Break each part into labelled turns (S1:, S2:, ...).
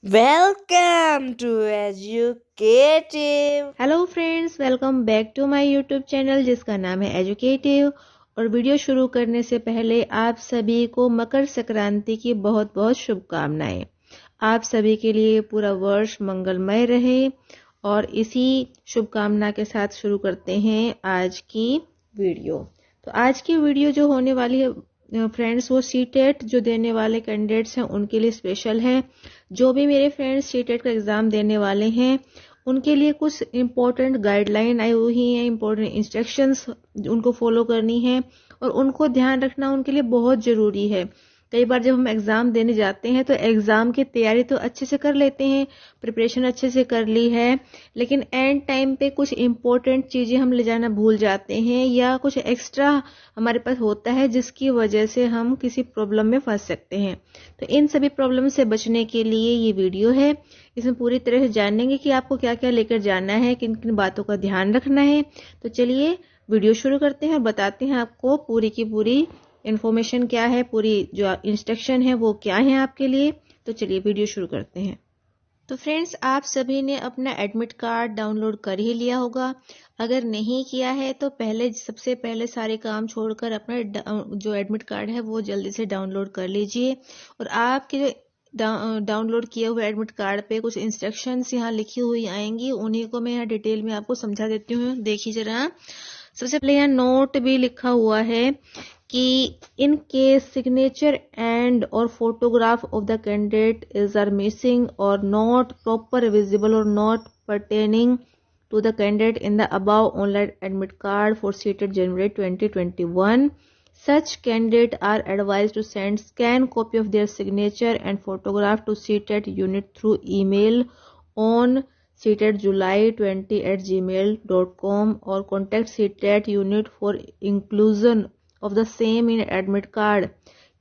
S1: Welcome to Educative.
S2: Hello friends, welcome back to my YouTube channel जिसका नाम है educative. और वीडियो शुरू करने से पहले आप सभी को मकर संक्रांति की बहुत बहुत शुभकामनाएं। आप सभी के लिए पूरा वर्ष मंगलमय रहे। और इसी शुभकामना के साथ शुरू करते हैं आज की वीडियो। तो आज की वीडियो जो होने वाली है फ्रेंड्स, वो सीटेट जो देने वाले कैंडिडेट्स हैं उनके लिए स्पेशल है। जो भी मेरे फ्रेंड्स सीटेट का एग्ज़ाम देने वाले हैं उनके लिए कुछ इम्पोर्टेंट गाइडलाइन आई हुई हैं, इम्पोर्टेंट इंस्ट्रक्शंस उनको फॉलो करनी है और उनको ध्यान रखना उनके लिए बहुत ज़रूरी है। कई बार जब हम एग्ज़ाम देने जाते हैं तो एग्ज़ाम की तैयारी तो अच्छे से कर लेते हैं, प्रिपरेशन अच्छे से कर ली है, लेकिन एंड टाइम पे कुछ इम्पोर्टेंट चीज़ें हम ले जाना भूल जाते हैं या कुछ एक्स्ट्रा हमारे पास होता है जिसकी वजह से हम किसी प्रॉब्लम में फंस सकते हैं। तो इन सभी प्रॉब्लम से बचने के लिए ये वीडियो है। इसमें पूरी तरह से जानेंगे कि आपको क्या क्या लेकर जाना है, किन किन बातों का ध्यान रखना है। तो चलिए वीडियो शुरू करते हैं और बताते हैं आपको पूरी की पूरी इन्फॉर्मेशन क्या है, पूरी जो इंस्ट्रक्शन है वो क्या है आपके लिए। तो चलिए वीडियो शुरू करते हैं। तो फ्रेंड्स, आप सभी ने अपना एडमिट कार्ड डाउनलोड कर ही लिया होगा। अगर नहीं किया है तो सबसे पहले सारे काम छोड़कर अपना जो एडमिट कार्ड है वो जल्दी से डाउनलोड कर लीजिए। और आपके जो डाउनलोड किए हुए एडमिट कार्ड पे कुछ इंस्ट्रक्शंस यहाँ लिखी हुई आएंगी, उन्हीं को मैं यहाँ डिटेल में आपको समझा देती हूँ। देखिए जरा, सबसे पहले यहाँ नोट भी लिखा हुआ है कि इन केस सिग्नेचर एंड और photograph of the candidate is are missing और नॉट प्रॉपर विजिबल और not pertaining to the candidate in the above online admit card for seated January 2021. Such candidate are advised to send scan copy of their signature and photograph to seated unit through email on seatedjuly20@gmail.com or contact seated unit for inclusion of the same in admit card.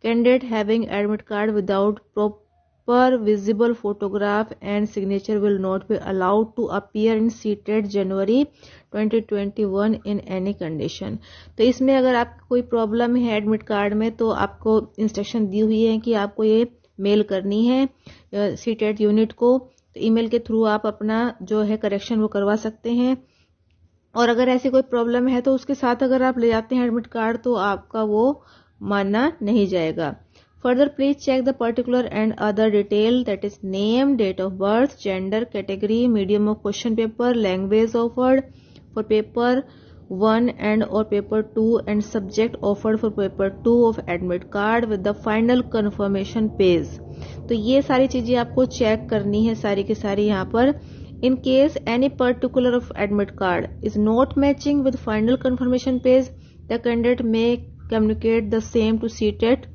S2: Candidate having admit card without proper visible photograph and signature will not be allowed to appear in seated January 2021 in any condition. तो इसमें अगर आपको कोई problem है admit card में तो आपको instruction दी हुई है कि आपको ये मेल करनी है सीटेट यूनिट को। तो ईमेल के थ्रू आप अपना जो है करेक्शन वो करवा सकते हैं। और अगर ऐसी कोई प्रॉब्लम है तो उसके साथ अगर आप ले जाते हैं एडमिट कार्ड तो आपका वो मानना नहीं जाएगा। Further please check the particular and other detail that is name, date of birth, gender, category, medium of question paper, language offered for paper 1 and or paper 2 and subject offered for paper 2 of admit card with the final confirmation page। तो ये सारी चीजें आपको check करनी है सारी की सारी यहाँ पर। In case any particular of admit card is not matching with final confirmation page, the candidate may communicate the same to CTET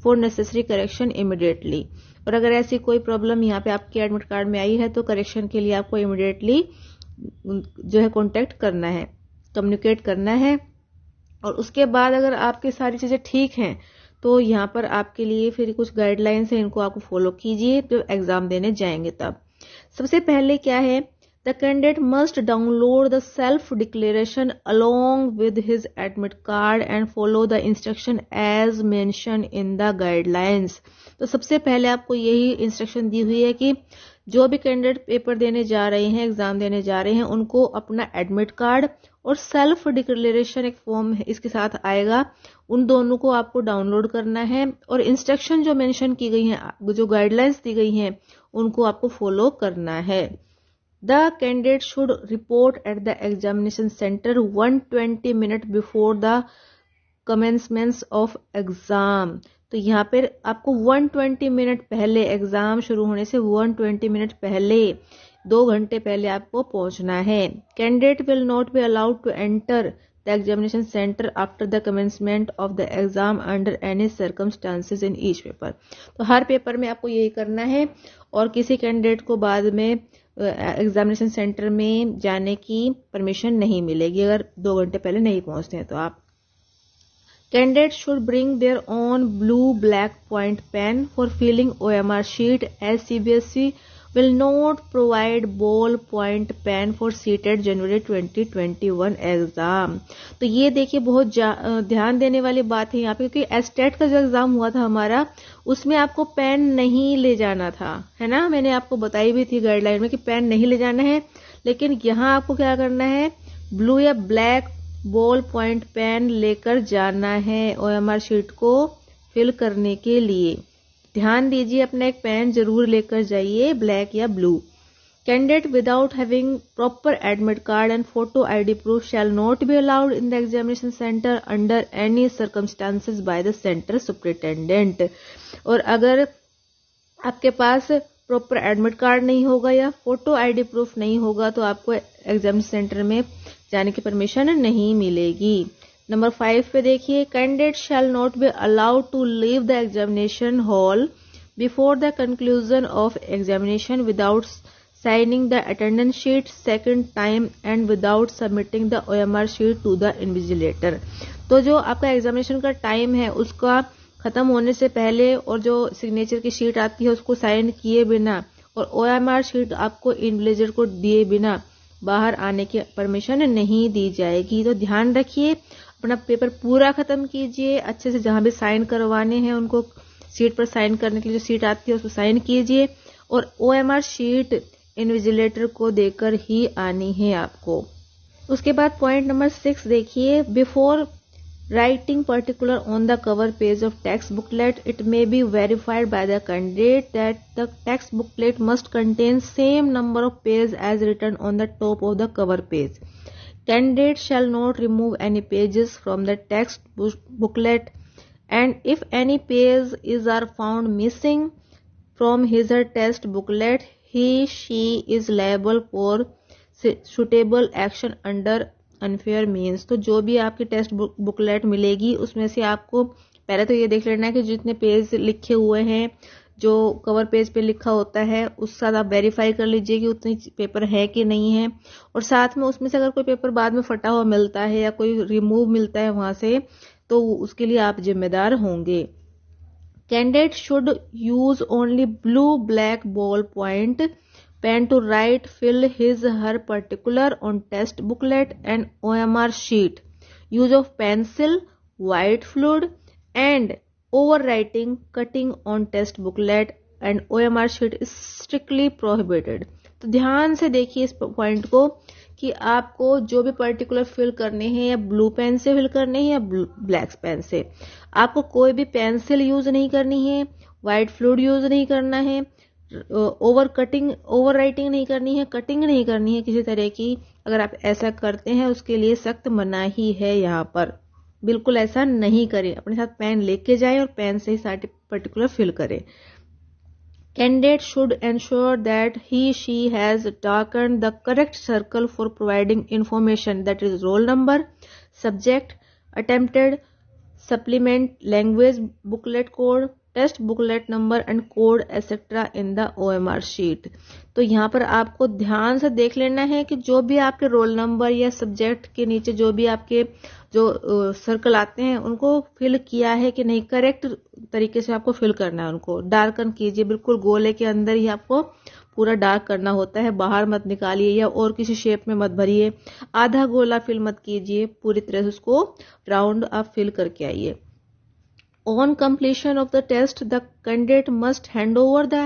S2: for necessary correction immediately। और अगर ऐसी कोई प्रॉब्लम यहाँ पे आपके एडमिट कार्ड में आई है तो करेक्शन के लिए आपको इमिडिएटली जो है कॉन्टेक्ट करना है, कम्युनिकेट करना है। और उसके बाद अगर आपकी सारी चीज़ें ठीक हैं तो यहाँ पर आपके लिए फिर कुछ गाइडलाइंस हैं, इनको आपको फॉलो कीजिए जब एग्ज़ाम देने जाएंगे तब। सबसे पहले क्या है, the candidate must download the self declaration along with his admit card and follow the instruction as mentioned in the guidelines. तो सबसे पहले आपको यही इंस्ट्रक्शन दी हुई है कि जो भी कैंडिडेट पेपर देने जा रहे हैं, एग्जाम देने जा रहे हैं, उनको अपना एडमिट कार्ड और सेल्फ डिक्लेरेशन एक फॉर्म इसके साथ आएगा, उन दोनों को आपको डाउनलोड करना है। और इंस्ट्रक्शन जो मेंशन की गई हैं, जो गाइडलाइंस दी गई हैं, उनको आपको फॉलो करना है। The candidate should report at the examination centre 120 minute before the commencement of exam. तो यहाँ पर आपको 120 मिनट पहले, एग्जाम शुरू होने से 120 मिनट पहले, 2 घंटे पहले आपको पहुंचना है। Candidate will not be allowed to enter the examination centre after the commencement of the exam under any circumstances in each paper. तो हर पेपर में आपको यही करना है और किसी कैंडिडेट को बाद में एग्जामिनेशन सेंटर में जाने की परमिशन नहीं मिलेगी अगर 2 घंटे पहले नहीं पहुंचते हैं तो आप। Candidates should bring their own blue black point pen for filling OMR sheet as CBSE will not provide ball point pen for CTET January 2021 exam. तो ये देखिए बहुत ध्यान देने वाली बात है यहाँ पे, क्योंकि एस्टेट का जो एग्जाम हुआ था हमारा उसमें आपको पेन नहीं ले जाना था, है ना। मैंने आपको बताई भी थी गाइडलाइन में कि पेन नहीं ले जाना है, लेकिन यहाँ आपको क्या करना है, ब्लू या ब्लैक बॉल पॉइंट पेन लेकर जाना है OMR शीट को फिल करने के लिए। ध्यान दीजिए, अपना एक पेन जरूर लेकर जाइए, ब्लैक या blue. Candidate without having proper admit card and photo ID proof shell not be allowed in the examination centre under any circumstances by the centre superintendent. और अगर आपके पास प्रॉपर एडमिट कार्ड नहीं होगा या फोटो ID प्रूफ नहीं होगा तो आपको एग्जामिनेशन सेंटर में जाने की परमिशन नहीं मिलेगी। नंबर 5 पे देखिए, candidate shall not be allowed to leave the examination hall before the conclusion of examination without signing the attendance sheet second time and without submitting the OMR sheet to the invigilator. तो जो आपका examination का time है उसका खत्म होने से पहले और जो सिग्नेचर की शीट आती है उसको साइन किए बिना और OMR शीट आपको इन्विजिलेटर को दिए बिना बाहर आने की परमिशन नहीं दी जाएगी। तो ध्यान रखिए, अपना पेपर पूरा खत्म कीजिए अच्छे से, जहां भी साइन करवाने हैं उनको शीट पर साइन करने के लिए जो शीट आती है उसको साइन कीजिए और OMR शीट इन्विजिलेटर को देकर ही आनी है आपको। उसके बाद पॉइंट नंबर 6 देखिए, before writing particular on the cover page of text booklet it may be verified by the candidate that the text booklet must contain same number of pages as written on the top of the cover page. Candidate shall not remove any pages from the text booklet, and if any pages are found missing from his or test booklet she is liable for suitable action under unfair means. तो जो भी आपकी test booklet मिलेगी उसमें से आपको पहले तो ये देख लेना है कि जितने पेज लिखे हुए हैं, जो कवर पेज पे लिखा होता है उसके साथ आप वेरीफाई कर लीजिए कि उतनी पेपर है कि नहीं है। और साथ में उसमें से अगर कोई पेपर बाद में फटा हुआ मिलता है या कोई रिमूव मिलता है वहां से तो उसके लिए आप जिम्मेदार होंगे। Candidate should use only blue black ball point pen to write fill his her particular on test booklet and OMR sheet. Use of pencil, white fluid and overwriting cutting on test booklet and OMR sheet is strictly prohibited. तो ध्यान से देखिए इस point को कि आपको जो भी पर्टिकुलर फिल करने हैं या ब्लू पेन से फिल करने हैं या ब्लैक पेन से, आपको कोई भी पेंसिल यूज नहीं करनी है, व्हाइट फ्लूइड यूज नहीं करना है, ओवर राइटिंग नहीं करनी है, कटिंग नहीं करनी है किसी तरह की। अगर आप ऐसा करते हैं उसके लिए सख्त मनाही है यहाँ पर, बिल्कुल ऐसा नहीं करें। अपने साथ पेन लेके जाएं और पेन से ही पर्टिकुलर फिल करें। Candidate should ensure that he she has darkened the correct circle for providing information that is roll number, subject, attempted, supplement, language, booklet code, test booklet number and code etcetera in the OMR sheet. तो यहाँ पर आपको ध्यान से देख लेना है कि जो भी आपके रोल नंबर या सब्जेक्ट के नीचे जो भी आपके जो सर्कल आते हैं उनको फिल किया है कि नहीं, करेक्ट तरीके से आपको फिल करना है। उनको डार्कन कीजिए, बिल्कुल गोले के अंदर ही आपको पूरा डार्क करना होता है, बाहर मत निकालिए या और किसी शेप में मत भरिए, आधा गोला फिल मत कीजिए, पूरी तरह से उसको राउंड आप फिल करके आइए। On completion of the test, the candidate must hand over the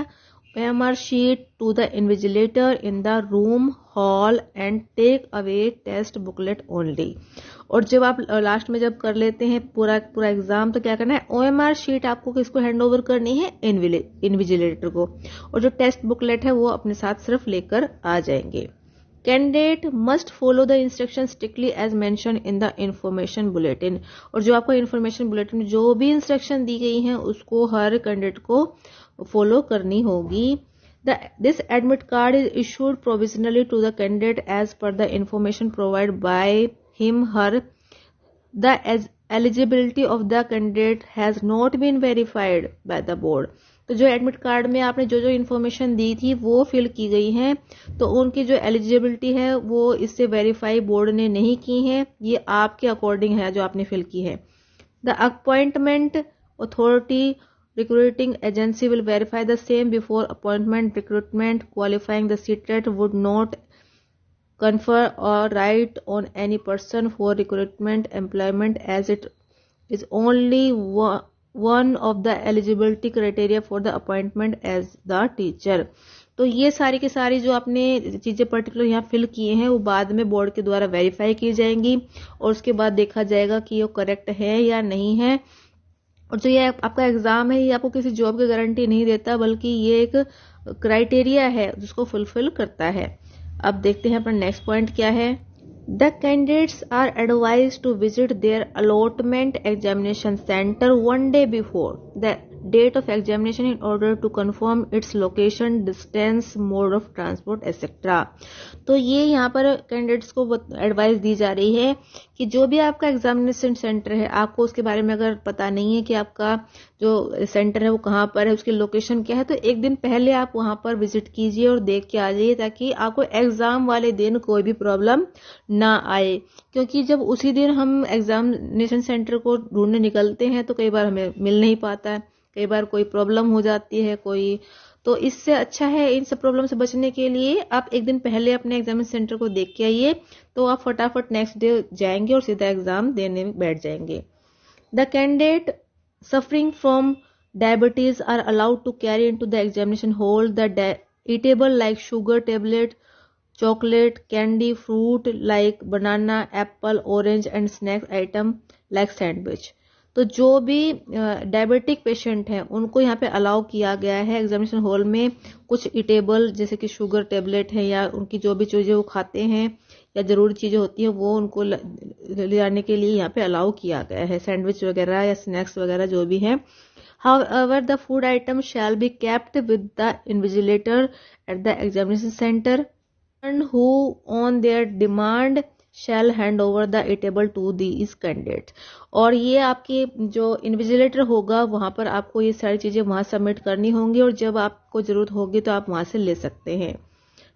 S2: OMR sheet to the invigilator in the room hall and take away test booklet only. और जब आप लास्ट में जब कर लेते हैं पूरा एग्जाम तो क्या करना है, OMR शीट आपको किसको हैंड ओवर करनी है, इन्विजिलेटर को, और जो टेस्ट बुकलेट है वो अपने साथ सिर्फ लेकर आ जाएंगे। Candidate must follow the instruction strictly as mentioned in the information bulletin. और जो आपको इंफॉर्मेशन बुलेटिन में जो भी इंस्ट्रक्शन दी गई हैं उसको हर कैंडिडेट को फॉलो करनी होगी। This admit card is issued provisionally to the candidate as per the information provide by him her. The eligibility of the candidate has not been verified by the board. तो जो admit card में आपने जो जो information दी थी वो fill की गई है, तो उनकी जो एलिजिबिलिटी है वो इससे वेरीफाई बोर्ड ने नहीं की है, ये आपके अकॉर्डिंग है जो आपने फिल की है। The appointment authority recruiting agency will verify the same before appointment. Recruitment qualifying the CTET would not confer or right on any person for recruitment employment as it is only one of the eligibility criteria for the appointment as the teacher. तो ये सारी की सारी जो आपने चीज़ें particular यहाँ fill किए हैं वो बाद में बोर्ड के द्वारा वेरीफाई की जाएंगी और उसके बाद देखा जाएगा कि ये करेक्ट है या नहीं है। और जो ये आपका एग्जाम है ये आपको किसी जॉब की गारंटी नहीं देता, बल्कि ये एक क्राइटेरिया है जिसको फुलफिल करता है। अब देखते हैं अपना नेक्स्ट पॉइंट क्या है। The candidates are advise to visit their allotment examination centre 1 day before the date of examination in order to confirm its location, distance, mode of transport etcetera. तो ये यहाँ पर कैंडिडेट्स को एडवाइस दी जा रही है कि जो भी आपका एग्जामिनेशन सेंटर है, आपको उसके बारे में अगर पता नहीं है कि आपका जो सेंटर है वो कहाँ पर है, उसकी लोकेशन क्या है, तो एक दिन पहले आप वहां पर विजिट कीजिए और देख के आ जाइए, ताकि आपको एग्जाम वाले दिन कोई भी प्रॉब्लम ना आए। क्योंकि जब उसी दिन हम एग्जामिनेशन सेंटर को ढूंढने निकलते हैं तो कई बार हमें मिल नहीं पाता है, कई बार कोई प्रॉब्लम हो जाती है कोई, तो इससे अच्छा है इन सब प्रॉब्लम से बचने के लिए आप एक दिन पहले अपने एग्जामिनेशन सेंटर को देख के आइए, तो आप फटाफट नेक्स्ट डे जाएंगे और सीधा एग्जाम देने में बैठ जाएंगे। The candidate suffering from diabetes are allowed to carry into the examination hall the eatable like sugar tablet, chocolate, candy, fruit like banana, apple, orange and snack item like sandwich। तो जो भी diabetic patient हैं उनको यहाँ पे allow किया गया है एग्जामिनेशन हॉल में कुछ इटेबल जैसे कि शुगर टेबलेट है या उनकी जो भी चीज़ें वो खाते हैं या जरूरी चीज़ें होती हैं वो उनको ले जाने के लिए यहाँ पे अलाउ किया गया है, सैंडविच वगैरह या स्नैक्स वगैरह जो भी है। However, the food item shall be kept with the invigilator at the examination center, and who on their demand shall hand over the eatable to these candidates। और ये आपके जो इन्विजिलेटर होगा वहां पर आपको ये सारी चीजें वहां सबमिट करनी होंगी और जब आपको जरूरत होगी तो आप वहां से ले सकते हैं।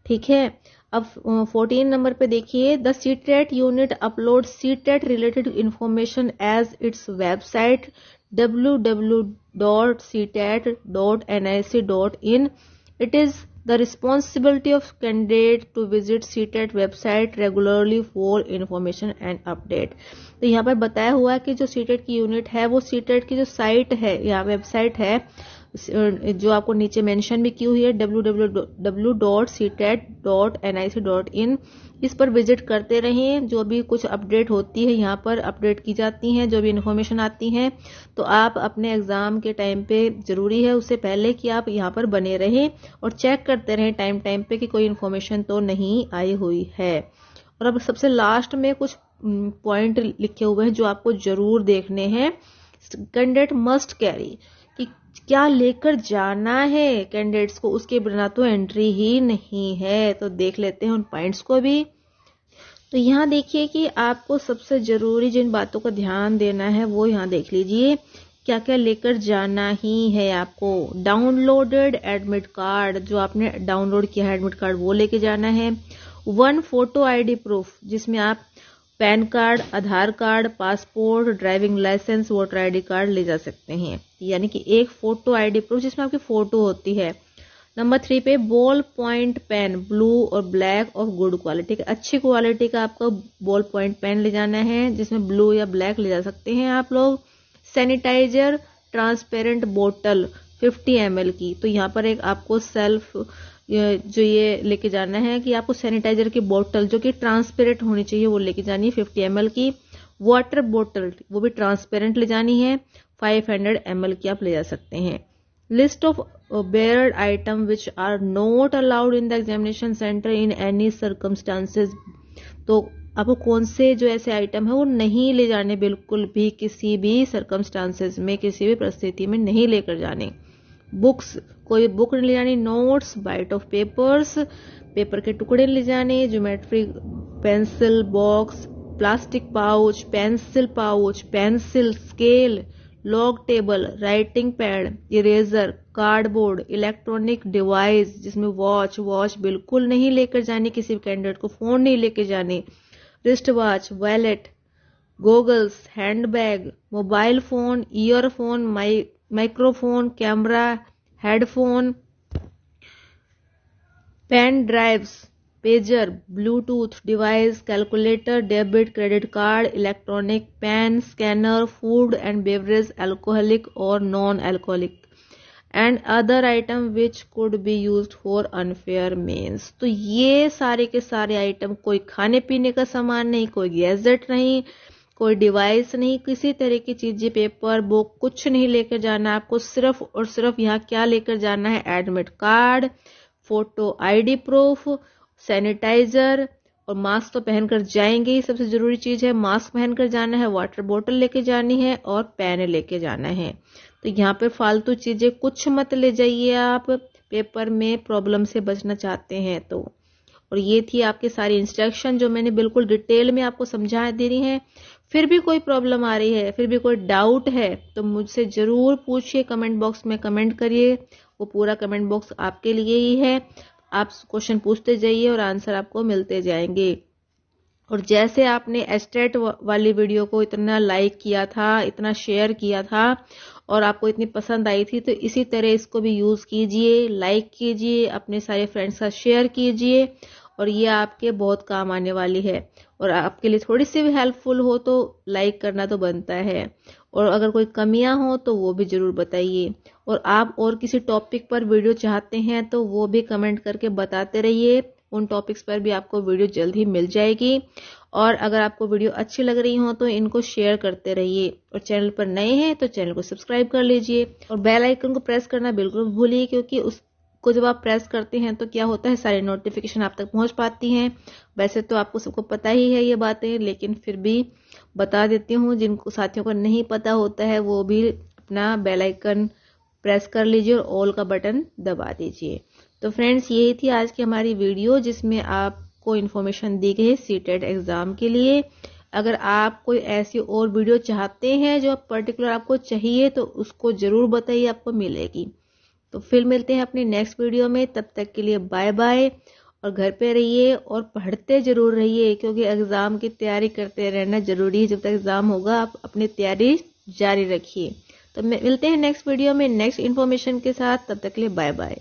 S2: ठीक है, अब 14 नंबर पे देखिए, the CTET unit upload CTET related information as its website www.ctet.nic.in। It is the responsibility of candidate to visit CTET website regularly for information and update। तो यहाँ पर बताया हुआ है कि जो CTET की यूनिट है वो CTET की जो साइट है या वेबसाइट है जो आपको नीचे मेंशन भी की हुई है www.ctet.nic.in, इस पर विजिट करते रहें। जो भी कुछ अपडेट होती है यहाँ पर अपडेट की जाती हैं, जो भी इन्फॉर्मेशन आती है तो आप अपने एग्जाम के टाइम पे जरूरी है उससे पहले कि आप यहाँ पर बने रहें और चेक करते रहें टाइम टाइम पे कि कोई इन्फॉर्मेशन तो नहीं आई हुई है। और अब सबसे लास्ट में कुछ पॉइंट लिखे हुए हैं जो आपको जरूर देखने हैं। कैंडिडेट मस्ट कैरी, कि क्या लेकर जाना है कैंडिडेट्स को, उसके बिना तो एंट्री ही नहीं है। तो देख लेते हैं उन पॉइंट्स को भी। तो यहाँ देखिए कि आपको सबसे जरूरी जिन बातों का ध्यान देना है वो यहाँ देख लीजिए, क्या क्या लेकर जाना ही है आपको। डाउनलोडेड एडमिट कार्ड, जो आपने डाउनलोड किया है एडमिट कार्ड वो लेके जाना है। 1 फोटो आईडी प्रूफ, जिसमें आप PAN card, Aadhaar card, passport, driving license, voter ID card ले जा सकते हैं, यानी कि एक फोटो आईडी प्रूफ जिसमें आपकी फोटो होती है। नंबर 3 पे बॉल पॉइंट पेन, ब्लू और ब्लैक ऑफ गुड क्वालिटी का, अच्छी क्वालिटी का आपका बॉल पॉइंट पेन ले जाना है जिसमें ब्लू या ब्लैक ले जा सकते हैं आप लोग। सैनिटाइजर ट्रांसपेरेंट बोतल 50 ml की, तो यहाँ पर एक आपको सेल्फ जो ये लेके जाना है कि आपको सैनिटाइजर की बोतल जो कि ट्रांसपेरेंट होनी चाहिए वो लेके जानी है 50 ml की। वाटर बोतल वो भी ट्रांसपेरेंट ले जानी है, 500 ml की आप ले जा सकते हैं। List of barred item which are not allowed in the examination centre in any circumstances, तो आपको कौन से जो ऐसे आइटम है वो नहीं ले जाने, बिल्कुल भी किसी भी सर्कमस्टांसेस में किसी भी परिस्थिति में नहीं लेकर जाने। बुक्स, कोई बुक नहीं ले जानी। Notes, bits of papers, paper के टुकड़े ले जाने। Geometry pencil box, plastic pouch, pencil pouch, pencil, scale, log table, writing pad, eraser, cardboard, electronic device जिसमें वॉच बिल्कुल नहीं लेकर जानी किसी भी कैंडिडेट को, फोन नहीं लेकर जाने। Wrist watch, wallet, goggles, handbag, mobile phone, earphone, microphone, camera, headphone, pen drives, pager, Bluetooth device, calculator, debit credit card, electronic pen, scanner, food and beverage, alcoholic और non alcoholic and other item which could be used for unfair means. तो ये सारे के सारे item, कोई खाने पीने का सामान नहीं, कोई गैजेट नहीं, कोई डिवाइस नहीं, किसी तरह की चीजें, पेपर बुक कुछ नहीं लेकर जाना। आपको सिर्फ और सिर्फ यहाँ क्या लेकर जाना है, admit card, photo ID proof, sanitiser और मास्क तो पहनकर जाएंगे ही, सबसे जरूरी चीज है मास्क पहनकर जाना है, वाटर बोतल लेके जानी है और पेन लेके जाना है। तो यहाँ पे फालतू चीजें कुछ मत ले जाइए आप, पेपर में प्रॉब्लम से बचना चाहते हैं तो। और ये थी आपके सारी इंस्ट्रक्शन जो मैंने बिल्कुल डिटेल में आपको समझा दे रही हैं। फिर भी कोई प्रॉब्लम आ रही है, फिर भी कोई डाउट है तो मुझसे जरूर पूछिए, कमेंट बॉक्स में कमेंट करिए, वो पूरा कमेंट बॉक्स आपके लिए ही है। आप क्वेश्चन पूछते जाइए और आंसर आपको मिलते जाएंगे। और जैसे आपने एस्टेट वाली वीडियो को इतना लाइक किया था, इतना शेयर किया था और आपको इतनी पसंद आई थी, तो इसी तरह इसको भी यूज कीजिए, लाइक कीजिए, अपने सारे फ्रेंड्स का शेयर कीजिए और ये आपके बहुत काम आने वाली है। और आपके लिए थोड़ी सी भी हेल्पफुल हो तो लाइक करना तो बनता है। और अगर कोई कमियां हो तो वो भी जरूर बताइए। और आप और किसी टॉपिक पर वीडियो चाहते हैं तो वो भी कमेंट करके बताते रहिए, उन टॉपिक्स पर भी आपको वीडियो जल्द ही मिल जाएगी। और अगर आपको वीडियो अच्छी लग रही हो तो इनको शेयर करते रहिए। और चैनल पर नए हैं तो चैनल को सब्सक्राइब कर लीजिए और बेल आइकन को प्रेस करना बिल्कुल भूलिए, क्योंकि उसको जब आप प्रेस करते हैं तो क्या होता है, सारी नोटिफिकेशन आप तक पहुंच पाती हैं। वैसे तो आपको सबको पता ही है ये बातें, लेकिन फिर भी बता देती हूँ, जिनको साथियों को नहीं पता होता है वो भी अपना बेल आइकन प्रेस कर लीजिए और ऑल का बटन दबा दीजिए। तो फ्रेंड्स, यही थी आज की हमारी वीडियो जिसमें आपको इन्फॉर्मेशन दी गई सीटेट एग्जाम के लिए। अगर आप कोई ऐसी और वीडियो चाहते हैं जो पर्टिकुलर आपको चाहिए तो उसको जरूर बताइए, आपको मिलेगी। तो फिर मिलते हैं अपनी नेक्स्ट वीडियो में, तब तक के लिए बाय बाय। और घर पे रहिए और पढ़ते जरूर रहिए, क्योंकि एग्जाम की तैयारी करते रहना जरूरी है। जब तक एग्जाम होगा आप अपनी तैयारी जारी रखिए। तो मिलते हैं नेक्स्ट वीडियो में नेक्स्ट इन्फॉर्मेशन के साथ, तब तक के लिए बाय बाय।